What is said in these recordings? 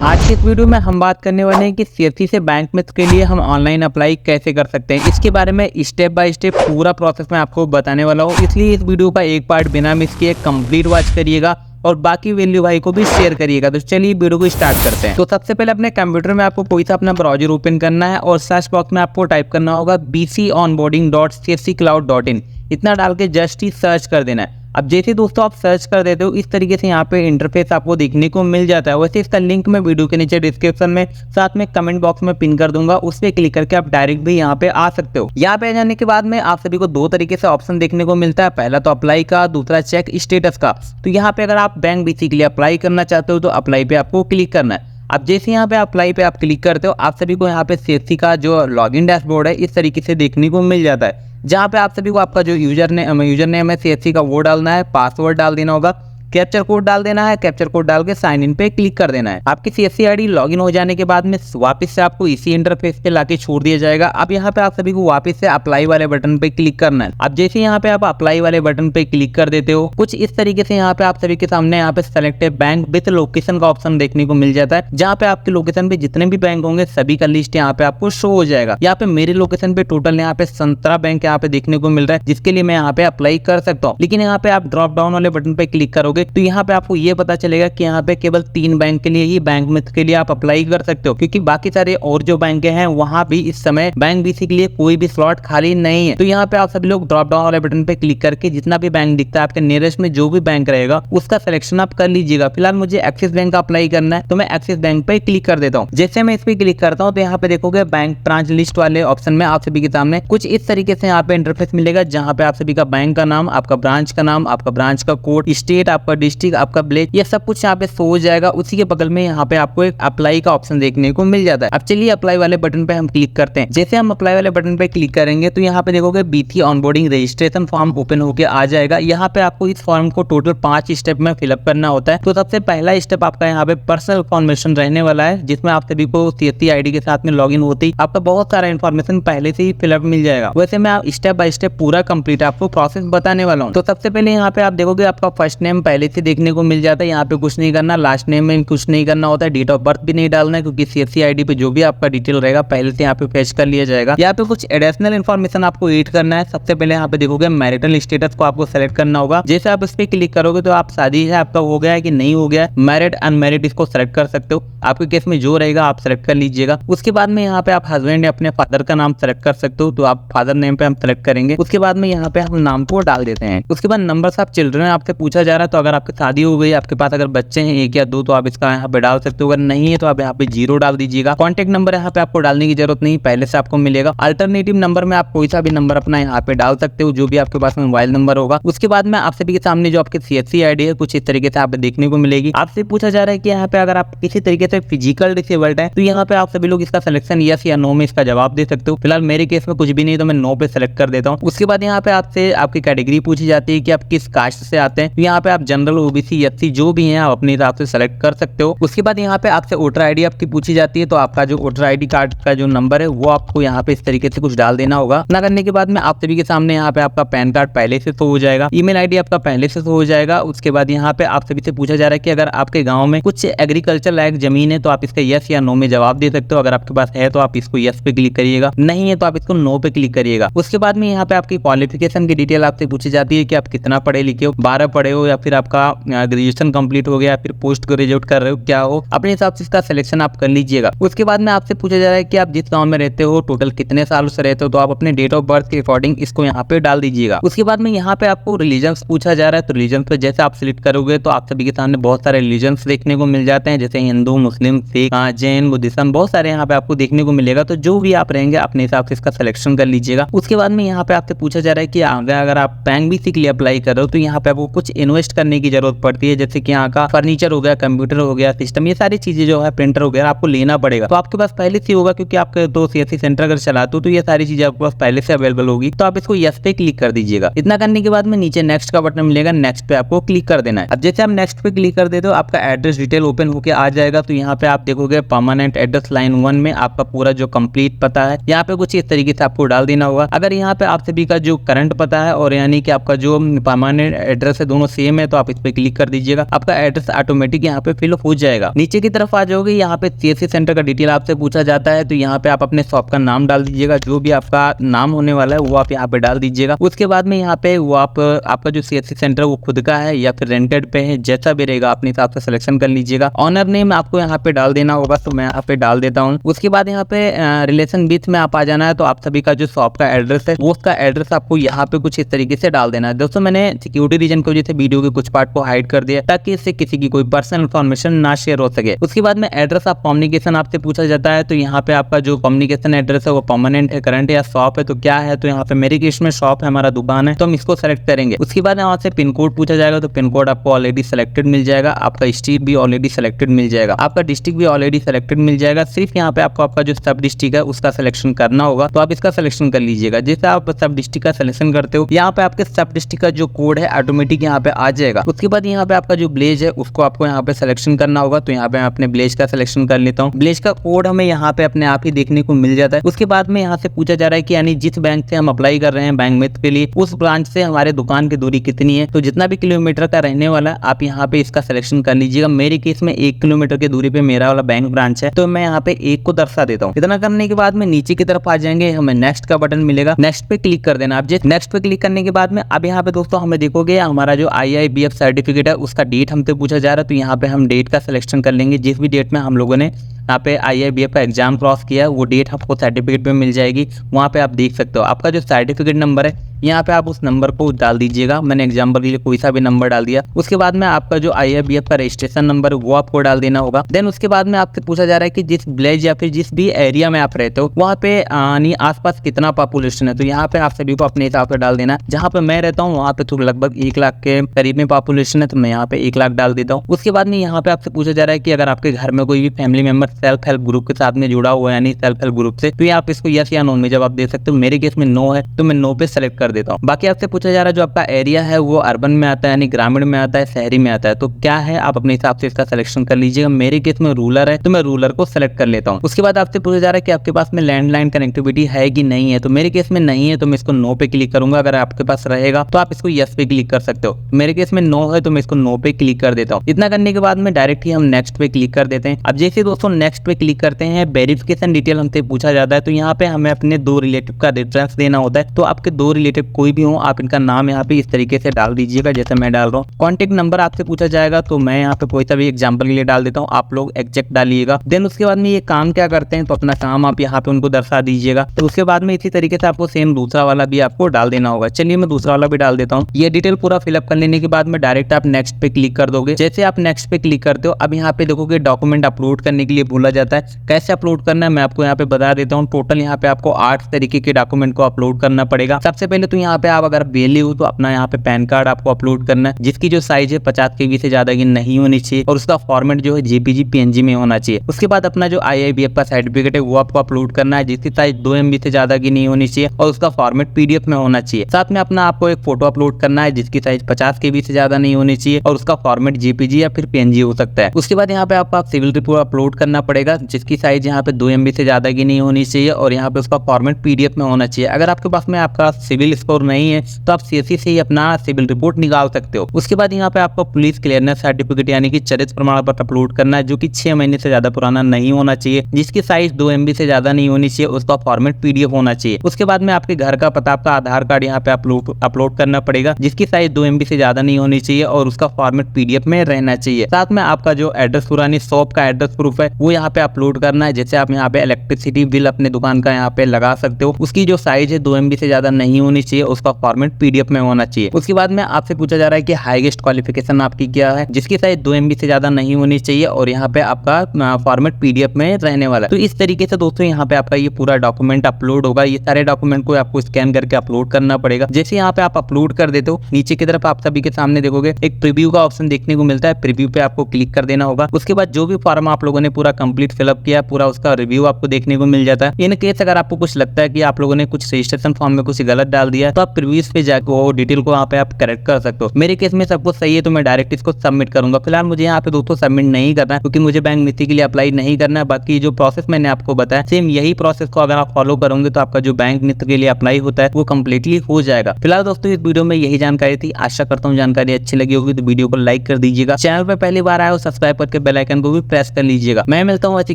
आज की इस वीडियो में हम बात करने वाले हैं कि सीएससी से बैंक मित्र के लिए हम ऑनलाइन अप्लाई कैसे कर सकते हैं। इसके बारे में स्टेप बाय स्टेप पूरा प्रोसेस मैं आपको बताने वाला हूँ, इसलिए इस वीडियो का एक पार्ट बिना मिस किए कंप्लीट वॉच करिएगा और बाकी वैल्यू भाई को भी शेयर करिएगा। तो चलिए वीडियो को स्टार्ट करते हैं। तो सबसे पहले अपने कंप्यूटर में आपको कोई सा अपना ब्राउजर ओपन करना है और सर्च बॉक्स में आपको टाइप करना होगा bconboarding.csccloud.in। इतना डाल के जस्ट ही सर्च कर देना है। अब जैसे दोस्तों आप सर्च कर देते हो इस तरीके से यहाँ पे इंटरफेस आपको देखने को मिल जाता है। वैसे इसका लिंक मैं वीडियो के नीचे डिस्क्रिप्शन में साथ में कमेंट बॉक्स में पिन कर दूंगा, उस पर क्लिक करके आप डायरेक्ट भी यहाँ पे आ सकते हो। यहाँ पे आ जाने के बाद में आप सभी को दो तरीके से ऑप्शन देखने को मिलता है, पहला तो अप्लाई का, दूसरा चेक स्टेटस का। तो यहाँ पे अगर आप बैंक बीसी के लिए अप्लाई करना चाहते हो तो अप्लाई पे आपको क्लिक करना है। अब जैसे यहाँ पे अप्लाई पे आप क्लिक करते हो आप सभी को यहाँ पे सीएससी का जो लॉगिन डैशबोर्ड है इस तरीके से देखने को मिल जाता है, जहाँ पे आप सभी को आपका जो यूजर नेम है सीएससी का वो डालना है, पासवर्ड डाल देना होगा, कैप्चर कोड डाल देना है, कैप्चर कोड डाल के साइन इन पे क्लिक कर देना है। आपकी सीएससी आईडी लॉगिन हो जाने के बाद में वापस से आपको इसी इंटरफेस पे लाके छोड़ दिया जाएगा। अब यहाँ पे आप सभी को वापस से अप्लाई वाले बटन पे क्लिक करना है। अब जैसे यहाँ पे आप अप्लाई वाले बटन पे क्लिक कर देते हो कुछ इस तरीके से यहाँ पे आप सभी के सामने यहाँ पे सेलेक्ट बैंक विद लोकेशन का ऑप्शन देखने को मिल जाता है, जहाँ पे आपके लोकेशन पे जितने भी बैंक होंगे सभी का लिस्ट यहाँ पे आपको शो हो जाएगा। यहाँ पे मेरे लोकेशन पे टोटल यहाँ पे 17 बैंक यहाँ पे देखने को मिल रहा है, जिसके लिए मैं यहाँ पे अप्लाई कर सकता हूँ। लेकिन यहाँ पे आप ड्रॉप डाउन वाले बटन पे क्लिक करोगे तो यहाँ पे आपको ये पता चलेगा कि यहाँ पे केवल 3 बैंक के लिए ही बैंक मित्र के लिए आप अप्लाई कर सकते हो, क्योंकि बाकी सारे और जो बैंक हैं वहां भी इस समय बैंक बीसी के लिए कोई भी स्लॉट खाली नहीं है। तो यहाँ पे आप सभी लोग ड्रॉप डाउन वाले बटन पे क्लिक करके जितना भी बैंक दिखता है आपके नियरेस्ट में जो भी बैंक रहेगा उसका सिलेक्शन आप कर लीजिएगा। फिलहाल मुझे एक्सिस बैंक का अप्लाई करना है तो मैं एक्सिस बैंक पे क्लिक कर देता हूँ। जैसे मैं इस पे क्लिक करता हूँ तो यहाँ पे देखोगे बैंक ब्रांच लिस्ट वाले ऑप्शन में आप सभी के सामने कुछ इस तरीके से यहाँ पे इंटरफेस मिलेगा, जहाँ पे आप सभी का बैंक का नाम, आपका ब्रांच का नाम, आपका ब्रांच का कोड, स्टेट, आपका डिस्ट्रिक्ट, आपका ब्लेक, ये सब कुछ यहाँ पे शो हो जाएगा। उसी के बगल में यहाँ पे आपको एक अप्लाई का ऑप्शन देखने को मिल जाता है। अब चलिए अप्लाई वाले बटन पे हम क्लिक करते हैं। जैसे हम अप्लाई वाले बटन पे क्लिक करेंगे तो यहाँ पे देखोगे BC onboarding registration form open होके आ जाएगा। यहाँ पे आपको इस फॉर्म को टोटल 5 स्टेप में फिलअप करना होता है। तो सबसे पहला स्टेप आपका यहाँ पे पर्सनल इन्फॉर्मेशन रहने वाला है, जिसमें आप सभी को सीएससी आईडी के साथ में लॉगिन होते ही आपका बहुत सारा इन्फॉर्मेशन पहले से ही फिलअप मिल जाएगा। वैसे मैं स्टेप बाय स्टेप पूरा कंप्लीट आपको प्रोसेस बताने वाला हूँ। तो सबसे पहले यहाँ पे आप देखोगे आपका फर्स्ट नेम पहले से देखने को मिल जाता है, यहाँ पे कुछ नहीं करना, लास्ट नेम में कुछ नहीं करना होता है, डेट ऑफ बर्थ भी नहीं डालना है, क्योंकि सीएससी आईडी पे जो भी आपका डिटेल रहेगा पहले से यहाँ पे फेच कर लिया जाएगा। यहाँ पे कुछ एडिशनल इन्फॉर्मेशन आपको एड करना है। सबसे पहले यहाँ पे देखोगे मैरिटल स्टेटस को आपको सेलेक्ट करना होगा। जैसे आप इस पे क्लिक करोगे तो आप शादी है आपका हो गया है कि नहीं हो गया है, मैरिड अनमैरिड इसको सेलेक्ट कर सकते हो। आपके केस में जो रहेगा आप सेलेक्ट कर लीजिएगा। उसके बाद में यहाँ पे आप हस्बैंड या अपने फादर का नाम सेलेक्ट कर सकते हो, तो आप फादर नेम पे हम सेलेक्ट करेंगे। उसके बाद में यहाँ पे हम नाम को डाल देते हैं। उसके बाद नंबर ऑफ चिल्ड्रन आपसे पूछा जा रहा है, तो अगर आपकी शादी हो गई, आपके पास अगर बच्चे हैं 1 या 2 तो आप इसका यहाँ पे डाल सकते हो, अगर नहीं है तो आप यहाँ पे 0 डाल दीजिएगा। कॉन्टैक्ट नंबर यहाँ पे आपको डालने की जरूरत नहीं, पहले से आपको मिलेगा। अल्टरनेटिव नंबर में आप कोई सा भी नंबर अपना यहाँ पे डाल सकते हो, जो भी आपके पास मोबाइल नंबर होगा। उसके बाद में आप सभी के सामने जो आपके सीएससी आईडी है कुछ इस तरीके से आप देखने को मिलेगी। आपसे पूछा जा रहा है कि यहाँ पे अगर आप किसी तरीके से फिजिकल डिसेबल्ड है तो यहाँ पे आप सभी लोग इसका सिलेक्शन यस या नो में इसका जवाब दे सकते हो। फिलहाल मेरे केस में कुछ भी नहीं तो मैं नो पे सेलेक्ट कर देता हूँ। उसके बाद यहाँ पे आपसे आपकी कैटेगरी पूछी जाती है कि आप किस कास्ट से आते हैं, तो यहाँ पे आप जनरल, ओबीसी, एससी जो भी है आप अपने हिसाब से सेलेक्ट कर सकते हो। उसके बाद यहाँ पे आपसे वोटर आईडी आपकी पूछी जाती है, तो आपका जो वोटर आईडी कार्ड का जो नंबर है वो आपको यहाँ पे इस तरीके से कुछ डाल देना होगा। ना करने के बाद में आप सभी के सामने यहाँ पे आपका पैन कार्ड पहले से शो हो जाएगा, ईमेल आईडी आपका पहले से शो हो जाएगा। उसके बाद यहाँ पे आप सभी से पूछा जा रहा है कि अगर आपके गाँव में कुछ एग्रीकल्चर लायक जमीन है तो आप इसका यस या नो में जवाब दे सकते हो। अगर आपके पास है तो आप इसको यस पे क्लिक करिएगा, नहीं है तो आप इसको नो पे क्लिक करिएगा। उसके बाद में यहाँ पे आपकी क्वालिफिकेशन की डिटेल आपसे पूछी जाती है कि आप कितना पढ़े लिखे हो, 12 पढ़े हो या फिर आपका ग्रेजुएशन कंप्लीट हो गया, फिर पोस्ट ग्रेजुएट कर रहे हो, क्या हो, अपने हिसाब से इसका सिलेक्शन आप कर लीजिएगा। उसके बाद में आपसे पूछा जा रहा है कि आप जिस गांव में रहते हो टोटल कितने सालों से रहते हो, तो आप अपने डेट ऑफ बर्थ के अकॉर्डिंग इसको यहाँ पे डाल दीजिएगा। उसके बाद में यहाँ पे आपको रिलीजन्स पूछा जा रहा है, तो रिलीजन पे जैसे आप सिलेक्ट करोगे तो आप सभी के सामने बहुत सारे रिलीजन्स देखने को मिल जाते हैं, जैसे हिंदू, मुस्लिम, सिख, जैन, बुद्धिज्म, बहुत सारे यहाँ पे आपको देखने को मिलेगा। तो जो भी आप रहेंगे अपने हिसाब से इसका सिलेक्शन कर लीजिएगा। उसके बाद में यहाँ पे आपसे पूछा जा रहा है कि अगर आप बैंक बीसी के लिए अप्लाई कर रहे हो तो यहाँ पे आपको कुछ इन्वेस्ट करने की जरूरत पड़ती है, जैसे कि यहाँ का फर्नीचर हो गया, कंप्यूटर हो गया, सिस्टम, ये सारी चीजें जो है, प्रिंटर हो गया, आपको लेना पड़ेगा। तो आपके पास पहले से होगा, क्योंकि आपके दो सीएससी सेंटर अगर चलाते हो तो ये सारी चीजें आपके पास पहले से अवेलेबल होगी। तो आप इसको यस पे क्लिक कर दीजिएगा। इतना करने के बाद में नीचे नेक्स्ट का बटन मिलेगा, नेक्स्ट पे आपको क्लिक कर देना है। अब जैसे आप नेक्स्ट पे क्लिक कर देते हो आपका एड्रेस डिटेल ओपन होकर आ जाएगा। तो यहाँ पे आप देखोगे परमानेंट एड्रेस लाइन 1 में आपका पूरा जो कंप्लीट पता है यहाँ पे कुछ इस तरीके से आपको डाल देना होगा। अगर यहाँ पे आप सभी का जो करंट पता है और यानी कि आपका जो परमानेंट एड्रेस है दोनों सेम है तो आप इस पे क्लिक कर दीजिएगा, आपका एड्रेस ऑटोमेटिक यहाँ पे फिल हो जाएगा। नीचे की तरफ आ जाओगे, यहाँ पे सीएससी सेंटर का डिटेल आपसे पूछा जाता है, तो यहाँ पे आप अपने शॉप का नाम डाल दीजिएगा, जो भी आपका नाम होने वाला है वो आप यहाँ पे डाल दीजिएगा। उसके बाद में यहाँ पे वो आपका जो सीएससी सेंटर वो खुद का है या फिर रेंटेड पे है, जैसा भी रहेगा अपने हिसाब से सिलेक्शन कर लीजिएगा। ऑनर नेम आपको यहाँ पे डाल देना होगा, तो मैं यहाँ पे डाल देता हूँ। उसके बाद यहाँ पे रिलेशन विथ में आप आ जाना है, तो आप सभी का जो शॉप का एड्रेस है वो उसका एड्रेस आपको यहाँ पे कुछ इस तरीके से डाल देना है। दोस्तों मैंने सिक्योरिटी रीजन की वजह से वीडियो के कुछ पार्ट को हाइड कर दिया ताकि इससे किसी की कोई पर्सनल इन्फॉर्मेशन ना शेयर हो सके। उसके बाद में एड्रेस ऑफ कम्युनिकेशन आपसे पूछा जाता है, तो यहाँ पे आपका जो कम्युनिकेशन एड्रेस है वो परमानेंट है, करंट या शॉप है, तो क्या है, तो यहाँ पे मेरे केस में शॉप है, हमारा दुकान है, तो हम इसको सेलेक्ट करेंगे। उसके बाद यहाँ से पिन कोड पूछा जाएगा, तो पिन कोड आपको ऑलरेडी सिलेक्टेड मिल जाएगा, आपका स्टेट भी ऑलरेडी सिलेक्टेड मिल जाएगा, आपका डिस्ट्रिक्ट भी ऑलरेडी सिलेक्टेड मिल जाएगा। सिर्फ यहाँ पे आपको आपका जो सब डिस्ट्रिक्ट है उसका सिलेक्शन करना होगा, तो आप इसका सिलेक्शन कर लीजिएगा। जैसे आप सब डिस्ट्रिक्ट का सिलेक्शन करते हो, यहाँ पे आपके सब डिस्ट्रिक्ट का जो कोड है ऑटोमेटिक यहाँ पे आ जाएगा। उसके बाद यहाँ पे आपका जो विलेज है उसको आपको यहाँ पे सिलेक्शन करना होगा, तो यहाँ पे मैं अपने विलेज का सिलेक्शन कर लेता हूँ। विलेज का कोड हमें यहाँ पे अपने आप ही देखने को मिल जाता है। उसके बाद में यहाँ से पूछा जा रहा है कि यानी जिस बैंक से हम अप्लाई कर रहे हैं बैंक मित्र के लिए, उस ब्रांच से हमारे दुकान की दूरी कितनी है, तो जितना भी किलोमीटर का रहने वाला है आप यहाँ पे इसका सिलेक्शन कर लीजिएगा। मेरे केस में 1 किलोमीटर की दूरी पे मेरा वाला बैंक ब्रांच है, तो मैं यहाँ पे 1 को दर्शा देता हूँ। इतना करने के बाद में नीचे की तरफ आ जाएंगे, हमें नेक्स्ट का बटन मिलेगा, नेक्स्ट पे क्लिक कर देना। आप जैसे नेक्स्ट पे क्लिक करने के बाद में अब यहाँ पे दोस्तों हमें देखोगे हमारा जो IIBF सर्टिफिकेट है उसका डेट हमसे पूछा जा रहा है, तो यहाँ पे हम डेट का सिलेक्शन कर लेंगे। जिस भी डेट में हम लोगों ने यहाँ पे IIBF का एग्जाम क्रॉस किया है वो डेट आपको सर्टिफिकेट पे मिल जाएगी। वहाँ पे आप देख सकते हो आपका जो सर्टिफिकेट नंबर है, यहाँ पे आप उस नंबर को डाल दीजिएगा। मैंने एग्जाम्पल के लिए कोई सा भी नंबर डाल दिया। उसके बाद में आपका जो IIBF का रजिस्ट्रेशन नंबर है वो आपको डाल देना होगा। देन उसके बाद में आपसे पूछा जा रहा है कि जिस विलेज या फिर जिस भी एरिया में आप रहते हो वहाँ पे आसपास कितना पॉपुलेशन है, तो यहाँ पे आप सभी को अपने हिसाब से डाल देना। जहाँ पे मैं रहता हूँ वहाँ पे तो लगभग 1 लाख के करीब में पॉपुलेशन है, तो मैं यहाँ पे 1 लाख डाल देता हूँ। उसके बाद में यहाँ पे आपसे पूछा जा रहा है कि अगर आपके घर में कोई भी family member self help group के साथ में जुड़ा हुआ है, यानी सेल्फ हेल्प ग्रुप से, तो ये आप इसको यस या नो में जवाब दे सकते हो। मेरे केस में नो है, तो मैं नो पे सेलेक्ट कर देता हूँ। बाकी आपसे पूछा जा रहा है जो आपका एरिया है वो अर्बन में आता है, यानी ग्रामीण में आता है, शहरी में आता है, तो क्या है आप अपने हिसाब से इसका सिलेक्शन कर लीजिएगा। मेरे केस में रूरल है, तो मैं रूरल को सेलेक्ट कर लेता हूँ। उसके बाद आपसे पूछा जा रहा है कि आपके पास में लैंडलाइन कनेक्टिविटी है कि नहीं है, तो मेरे केस में नहीं है, तो मैं इसको नो पे क्लिक करूंगा। अगर आपके पास रहेगा तो आप इसको यस पे क्लिक कर सकते हो। मेरे केस में नो है, तो मैं इसको नो पे क्लिक कर देता हूँ। इतना करने के बाद में डायरेक्ट ही हम नेक्स्ट पे क्लिक कर देते हैं। अब जैसे दोस्तों नेक्स्ट पे क्लिक करते हैं, वेरिफिकेशन डिटेल हमसे पूछा जाता है, तो यहाँ पे हमें अपने 2 रिलेटिव का रेफरेंस देना होता है। तो आपके 2 रिलेटिव कोई भी हो, आप इनका नाम यहाँ पे इस तरीके से डाल दीजिएगा जैसे मैं डाल रहा हूँ। कॉन्टेक्ट नंबर आपसे पूछा जाएगा, तो मैं यहाँ पे कोई सा भी एग्जाम्पल के लिए डाल देता हूँ, आप लोग एग्जैक्ट डालिएगा। देन उसके बाद में ये काम क्या करते हैं, तो अपना काम आप यहाँ पे उनको दर्शा दीजिएगा। तो उसके बाद में इसी तरीके से आपको सेम दूसरा वाला भी आपको डाल देना होगा। चलिए मैं दूसरा वाला भी डाल देता हूँ। ये डिटेल पूरा फिलअप कर लेने के बाद में डायरेक्ट आप नेक्स्ट पे क्लिक कर दोगे। जैसे आप नेक्स्ट पे क्लिक करते हो, अब यहाँ पे देखोगे डॉक्यूमेंट अपलोड करने के लिए बोला जाता है। कैसे अपलोड करना है मैं आपको यहाँ पे बता देता हूँ। टोटल यहाँ पे आपको 8 तरीके के डॉक्यूमेंट को अपलोड करना पड़ेगा। सबसे पहले तो यहाँ पे आप अगर बेली हो तो अपना यहाँ पे पैन कार्ड आपको अपलोड करना है, जिसकी जो साइज है 50 KB से ज्यादा की नहीं होनी चाहिए, और उसका फॉर्मेट जो है JPG PNG में होना चाहिए। उसके बाद अपना जो IIBF का सर्टिफिकेट है वो आपको अपलोड करना है, जिसकी साइज 2 MB से ज्यादा की नहीं होनी चाहिए, और उसका फॉर्मेट PDF में होना चाहिए। साथ में अपना आपको एक फोटो अपलोड करना है, जिसकी साइज 50 KB से ज्यादा नहीं होनी चाहिए, और उसका फॉर्मेट JPG या फिर PNG हो सकता है। उसके बाद यहाँ पे आपको सिविल रिपोर्ट अपलोड करना पड़ेगा, जिसकी साइज यहाँ पे 2 MB से ज्यादा की नहीं होनी चाहिए, और यहाँ पे उसका फॉर्मेट PDF में होना चाहिए। अगर आपके पास में आपका सिविल स्कोर नहीं है तो आप CSC से ही अपना सिविल रिपोर्ट निकाल सकते हो। उसके बाद यहाँ पे आपको पुलिस क्लियरेंस सर्टिफिकेट यानी कि चरित्र प्रमाण पत्र अपलोड करना है, जो कि 6 महीने से ज्यादा पुराना नहीं होना चाहिए, जिसकी साइज 2 MB से ज्यादा नहीं होनी चाहिए, उसका फॉर्मेट PDF होना चाहिए। उसके बाद में आपके घर का पता, आपका आधार कार्ड यहाँ पे अपलोड करना पड़ेगा, जिसकी साइज 2 MB से ज्यादा नहीं होनी चाहिए, और उसका फॉर्मेट PDF में रहना चाहिए। साथ में आपका जो एड्रेस पुरानी शॉप का एड्रेस प्रूफ है वो यहाँ पे अपलोड करना है। जैसे आप यहाँ पे इलेक्ट्रिसिटी बिल अपने दुकान का यहाँ पे लगा सकते हो, उसकी जो साइज है 2 MB से ज्यादा नहीं होनी चाहिए, उसका फॉर्मेट PDF में होना चाहिए। उसके बाद में आपसे पूछा जा रहा है कि हाईएस्ट क्वालिफिकेशन आपकी क्या है, जिसकी साइज 2 MB से ज्यादा नहीं होनी चाहिए, और यहाँ पे आपका फॉर्मेट PDF में रहने वाला है। तो इस तरीके से दोस्तों यहाँ पे आपका ये पूरा डॉक्यूमेंट अपलोड होगा। ये सारे डॉक्यूमेंट को आपको स्कैन करके अपलोड करना पड़ेगा। जैसे यहाँ पे आप अपलोड कर देते हो, नीचे की तरफ आप सभी के सामने देखोगे एक प्रीव्यू का ऑप्शन देखने को मिलता है। प्रीव्यू पे आपको क्लिक कर देना होगा। उसके बाद जो भी फॉर्म आप लोगों ने पूरा कंप्लीट फिलअप किया, पूरा उसका रिव्यू आपको देखने को मिल जाता है। इन केस अगर आपको कुछ लगता है कि आप लोगों ने कुछ रजिस्ट्रेशन फॉर्म में कुछ गलत डाल दिया तो आप प्रीवियस पे जाकर वो डिटेल को वहाँ पे आप करेक्ट कर सकते हो। मेरे केस में सब कुछ सही है तो मैं डायरेक्ट इसको सबमिट करूंगा। फिलहाल मुझे यहाँ पे दोस्तों सबमिट नहीं करना है क्योंकि मुझे बैंक नीति के लिए अप्लाई नहीं करना है। बाकी जो प्रोसेस मैंने आपको बताया सेम यही प्रोसेस को अगर आप फॉलो करोगे तो आपका जो बैंक नीति के लिए अप्लाई होता है वो कंप्लीटली हो जाएगा। फिलहाल दोस्तों इस वीडियो में यही जानकारी थी। आशा करता हूँ जानकारी अच्छी लगी होगी तो वीडियो को लाइक कर दीजिएगा। चैनल पर पहली बार आए हो सब्सक्राइब करके बेल आइकन को भी प्रेस कर लीजिएगा। मैं मिलता हूँ ऐसी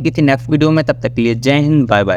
किसी नेक्स्ट वीडियो में, तब तक के लिए जय हिंद, बाय बाय।